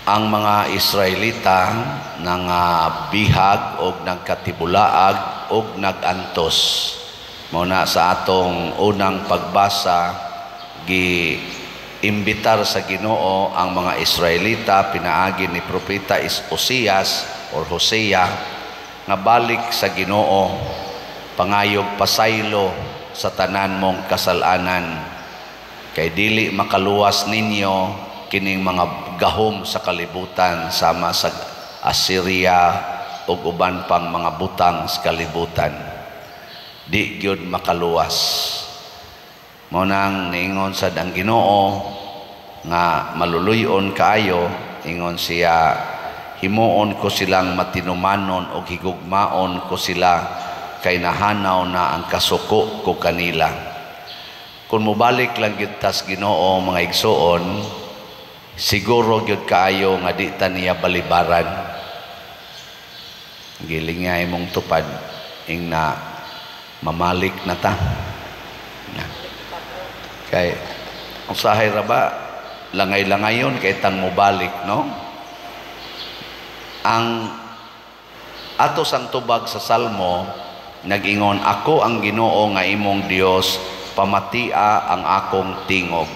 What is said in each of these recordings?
ang mga Israelita bihag og nagkatibulaag og nagantos. Muna sa atong unang pagbasa, gi-imbitar sa Ginoo ang mga Israelita pinaagi ni propeta Osias or Hosea nga balik sa Ginoo, pangayog pasaylo sa tanan mong kasalanan, kay dili makaluwas ninyo kining mga gahom sa kalibutan sama sa Assyria ug uban pang mga butang sa kalibutan. Di gyud makaluwas. Mao nang niingon sad ang Ginoo nga maluluyon kaayo, ingon siya, himuon ko silang matinumanon og higugmaon ko sila, kay nahanaw na ang kasuko ko kanila. Kung mobalik lang gyud tas Ginoo mga igsoon, siguro gyud kaayo nga di ta niya balibaran. Giling nga imong tupad ing na mamalik na ta. Kay usahay ra ba langay-langayon kay tang mobalik, no? Ang ato sang tubag sa Salmo nag-ingon, ako ang Ginoo nga imong Dios, pamatia ang akong tingog.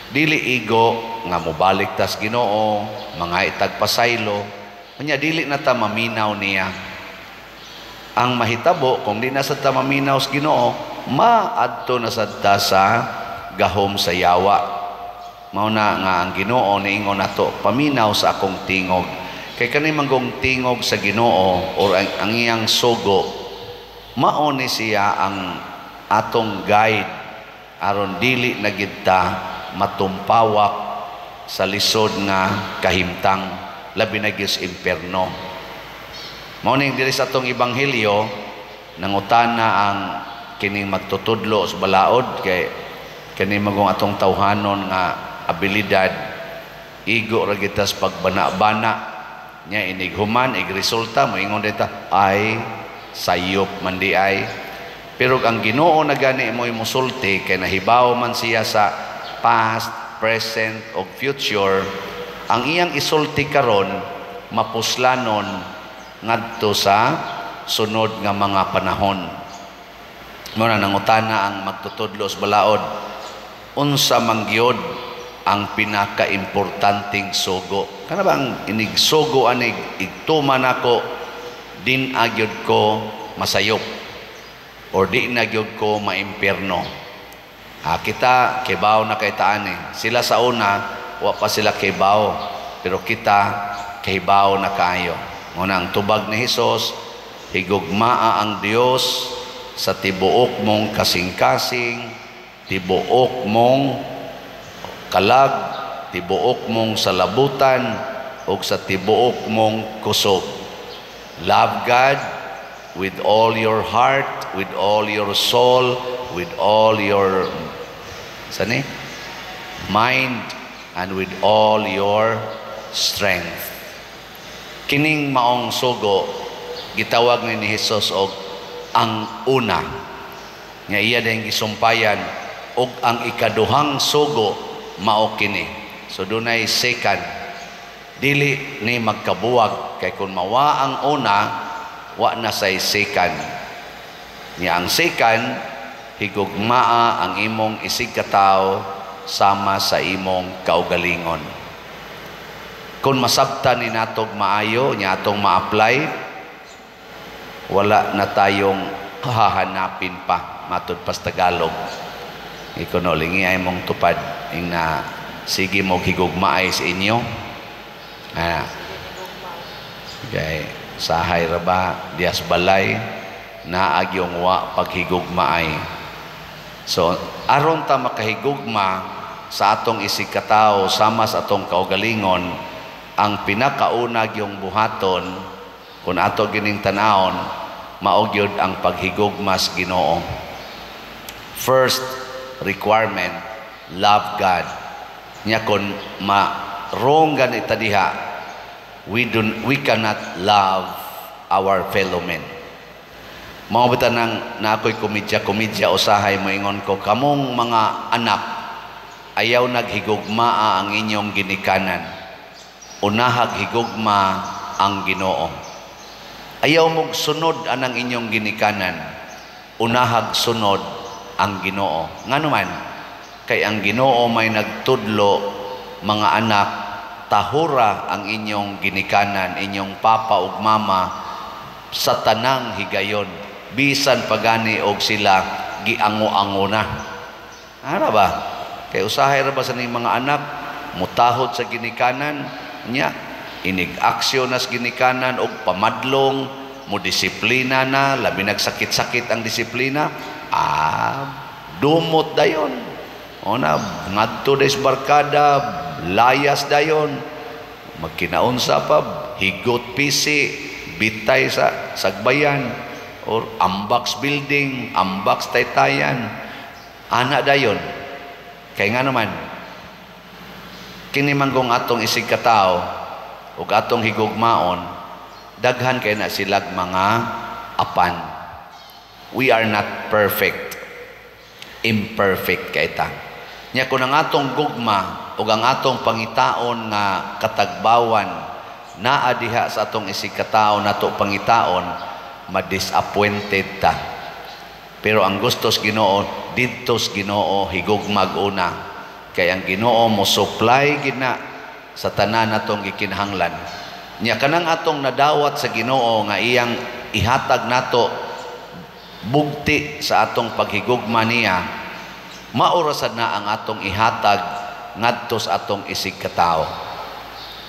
Dili igo nga mobalik tas Ginoo, mga itagpasaylo, kanya dili na ta maminaw niya. Ang mahitabo kung di na sa ta maminaw sa Ginoo, maadto na sad ta sa gahom sa yawa. Mao na nga ang Ginoo niingon nato, paminaw sa akong tingog. Kay kani manggong tingog sa Ginoo or ang iyang sugo, mao ni siya ang atong guide aron dili na gid ta matumpawak sa lisod nga kahimtang, labi na gyud sa impierno. Mao ning diri sa atong ebanghelyo nangutana ang kining magtutudlo sa balaod, kay kani magong atong tawhanon nga abilidad igo ra kita sa pagbana-bana nya, inighuman igresulta moingon dita ay sayop man di ay. Pero ang Ginoo na gani mo musulti kay nahibaw man siya sa past, present o future, ang iyang isulti karon mapuslanon ngadto sa sunod nga mga panahon. Muna nangutana ang magtutudlo sa balaod, unsa man gyud ang pinaka-importanting sugo? Kana ba ang inigsugo anig igtuman ako din agyod ko masayop or di na gyud ko maimpierno? Kita kibaw na kay taan sila sa una wa pa sila kibaw, pero kita kibaw na kayo. Muna ang tubag ni Hesus, higugmaa ang Dios sa tibuok mong kasing-kasing, tibuok mong kalag, tibuok mong salabutan, o sa tibuok mong kusog. Love God with all your heart, with all your soul, with all your mind, and with all your strength. Kining maong sugo gitawag ni Hesus og ang una nga iya dahing gisumpayan, og ang ikaduhang sugo mao kini. So dunay second, dili ni magkabuwag, kay kun mawa ang una wa na say second niya. Ang second, higugmaa ang imong isig katawo sama sa imong kaugalingon. Kung masabtan ni natog maayo nya atong ma-apply, wala na tayong hahanapin pa matud pas Tagalog. Ikonolingi ay mong tupad ing na sige mo higugmaay sa inyo. Okay, sahay ra ba dias balay na agyong wa paghigugmaay. So aron ta makahigugma sa atong isig katawo sama sa atong kaugalingon, ang pinakauna gyung buhaton kung ato gining tanawon mao gyud ang paghigugma sa Ginoo. First requirement, love God. Nya kun ma-wrong ganita diha, we cannot love our fellow men. Mao bitaw nang na ako'y komedya usahay mo ingon ko, kamong mga anak ayaw naghigugmaa ang inyong ginikanan. unahag higugma ang Ginoo. Ayaw mong sunod anang inyong ginikanan, unahag sunod ang Ginoo. Nga naman, kay ang Ginoo may nagtudlo, mga anak, tahura ang inyong ginikanan, inyong papa ug mama sa tanang higayon, bisan pagani og sila giango-ango na. Ano ba? Kay usahay ra ba sa ning mga anak mutahod sa ginikanan nya, inig-aksyon nas ginikanan og pamadlong, mo disiplina na, labi nagsakit-sakit ang disiplina, dumot dayon. O na, ngadto des barkada, layas dayon, magkinaunsa pa, higot pisi, bitay sa sagbayan, or ambaks building, ambaks taytayan, ana dayon. Kaya nga naman, kinimanggong atong isig katao, o atong higugmaon, daghan kay na silag mga apan. We are not perfect, imperfect kay ta. Nya kung ang atong gugma o ang atong pangitaon nga katagbawan naa diha sa atong isig katao nato pangitaon, ma-disappointed ta. Pero ang gustos Ginoo, didtos Ginoo higugmag una. Kay ang Ginoo mo supply gina sa tanan natong gikinahanglan. Nya kanang atong nadawat sa Ginoo nga iyang ihatag nato bugti sa atong paghigugma niya, maurasad na ang atong ihatag ngadto sa atong isig katao.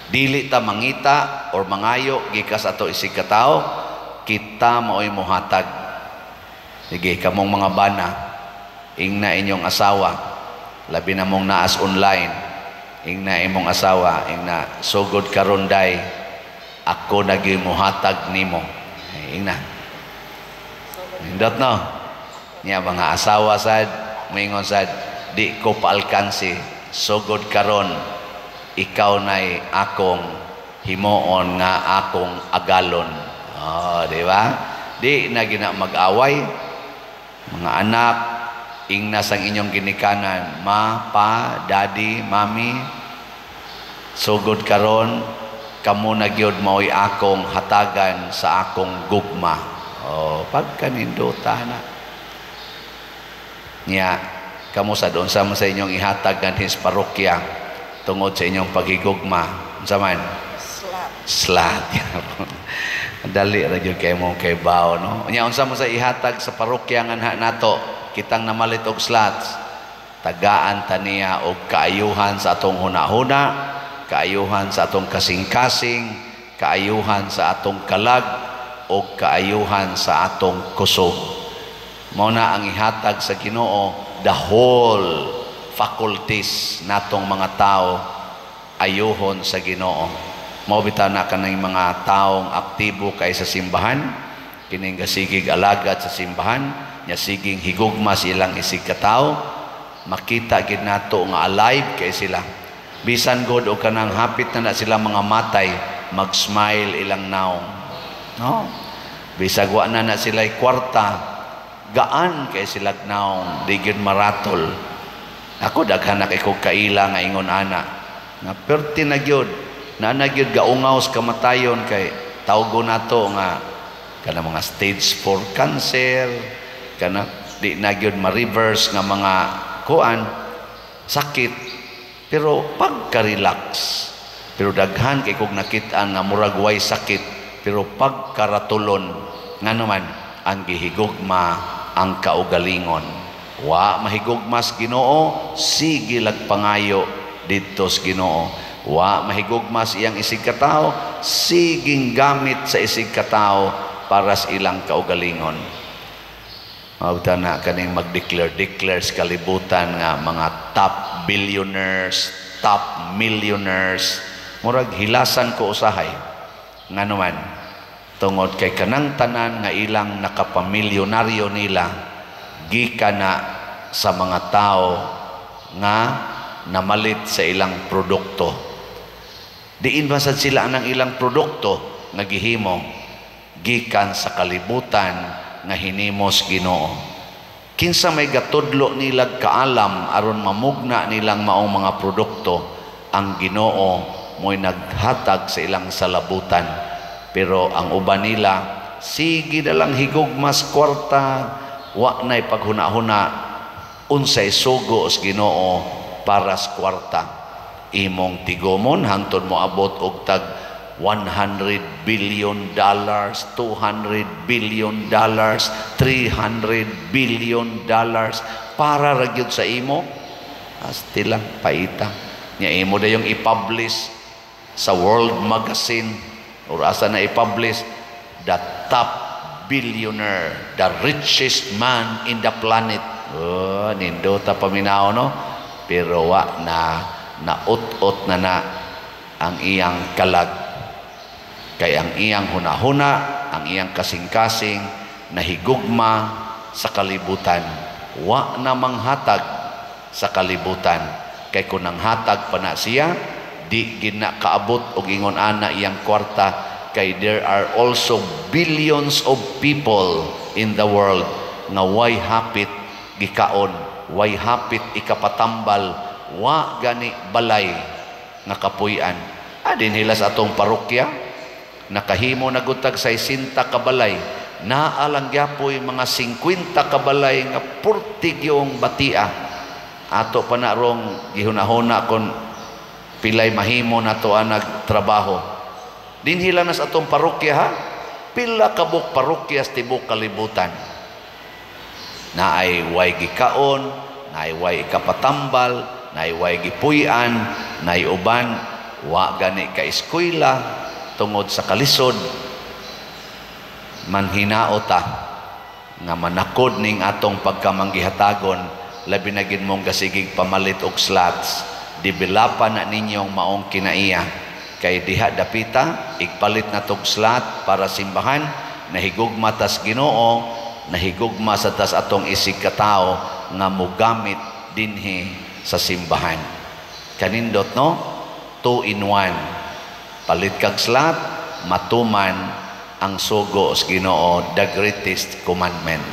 Dili ta mangita or mangayo gikas ato isig katao, kita maoy mohatag. Sige, kamong mga bana, ingna inyong asawa, labi na mong naas online, ingna imong asawa, ingna sugod karon day, ako naging muhatag nimo. Ingna. Indot no. Niya mga asawa sad, moingon sad, di ko paalkansi, sugod karon, ikaw na'y akong himoon nga akong agalon. Oh, di ba? Di na gina mag-away. Mga anak, ingna sang inyong ginikanan, ma, pa, daddy, mami, sugod karon, kamo na gyud mao'y akong hatagan sa akong gugma. Oh, pagkaninduta na. Nya, kamo sa doon sa inyong ihatag ganhin sa parokya tungod sa inyong paghigugma. Unsa man? Slat. Dali ra gyud kay mo kay bao, no? Nya unsa mo sa ihatag sa parokya nga nato, kitang namalit og slots. Tagaan ta niya og kaayuhan sa atong hunahuna, kaayuhan sa atong kasing-kasing, kaayuhan sa atong kalag, o kaayuhan sa atong kusog. Mao na ang ihatag sa Ginoo, the whole faculties natong mga tao ayuhon sa Ginoo. Mao bitaw na kanang mga taong aktibo kay sa simbahan, kining gasigig alagad sa simbahan, nya siging higugma silang isig katao, makita gid nato nga alive kay sila. Bisan god o kanang hapit na sila mga matay, mag-smile ilang naong. No? Bisag wa na sila'y kwarta, gaan kay sila naong, di gyud maratol. Ako daghan na kay kog kaila nga ingon ana. Nga perti na gyud, na gyud gaungaw sa kamatayon kay tawgo nato nga kana mga stage 4 cancer, kana di na gyud ma-reverse nga mga kuan sakit, pero pagka-relax. Pero daghan kay kog nakita nga murag way sakit, pero pagkaratulon nga naman ang gihigugma ang kaugalingon. Wa mahigugmas Ginoo, sige lag pangayo didto sa Ginoo. Wa mahigugmas iyang isig katao, siging gamit sa isig katao para sa ilang kaugalingon. Mabta na kaning mag-declare sa kalibutan nga mga top billionaires, top millionaires, murag hilasan ko usahay. Nga naman, tungod kay kanang tanan nga ilang nakapamilyonaryo nila, gikan na sa mga tao nga namalit sa ilang produkto. Diin ba sad sila ng ilang produkto nga gihimo gikan sa kalibutan nga hinimos Ginoo. Kinsa may gatudlo nila kaalam aron mamugna nilang maong mga produkto, ang Ginoo mo'y naghatag sa ilang salabutan. Pero ang uban nila, sige na lang higugmas kwarta, wa na'y paghuna-huna, unsay sugo sa Ginoo para sa kwarta. Imong tigomon, hangtod mo abot og tag $100 billion, $200 billion, $300 billion para ragyod sa imo. Asti lang, paita. Nya imo da yung i-publish sa World Magazine, or asa na i-publish, the top billionaire, the richest man in the planet. Oh, nindota paminaw, no? Pero wa na, naut-ut na ang iyang kalag. Kay ang iyang hunahuna, ang iyang kasing-kasing, nahigugma sa kalibutan. Wa na manghatag sa kalibutan. Kay kung nang hatag pa na siya, di gina kaabot og ingon ana iyang kwarta. Kay there are also billions of people in the world nga way hapit gikaon, way hapit ikapatambal, wa gani balay nga kapuy-an. Adin hilas atong parokya, nakahimo na gutag sa 60 kabalay, naalang gyapoy mga 50 kabalay nga purtig yung batia. Ato pa na rong gihunahuna kon pilay mahimo na to ang nagtrabaho. Dinhila na sa atong parokya, ha? Pila kabuk parokya sa tibok kalibutan. Naay way gikaon, naay way kapatambal, naay way gipuy-an, naay uban wa gani ka eskwela tungod sa kalisod. Manhinaota nga manakod ning atong pagkamanggihatagon, labi na gid mong gasigig pamalit og slots. Developan na ninyong maong kinaiya, kay diha dapita igpalit na tog slot para simbahan, nahigugma tas Ginoo, nahigugma sa tas atong isig katao nga mogamit dinhi sa simbahan. Kanindot, no? 2 in 1. Palit kag slot, matuman ang sugo sa Ginoo, the greatest commandment.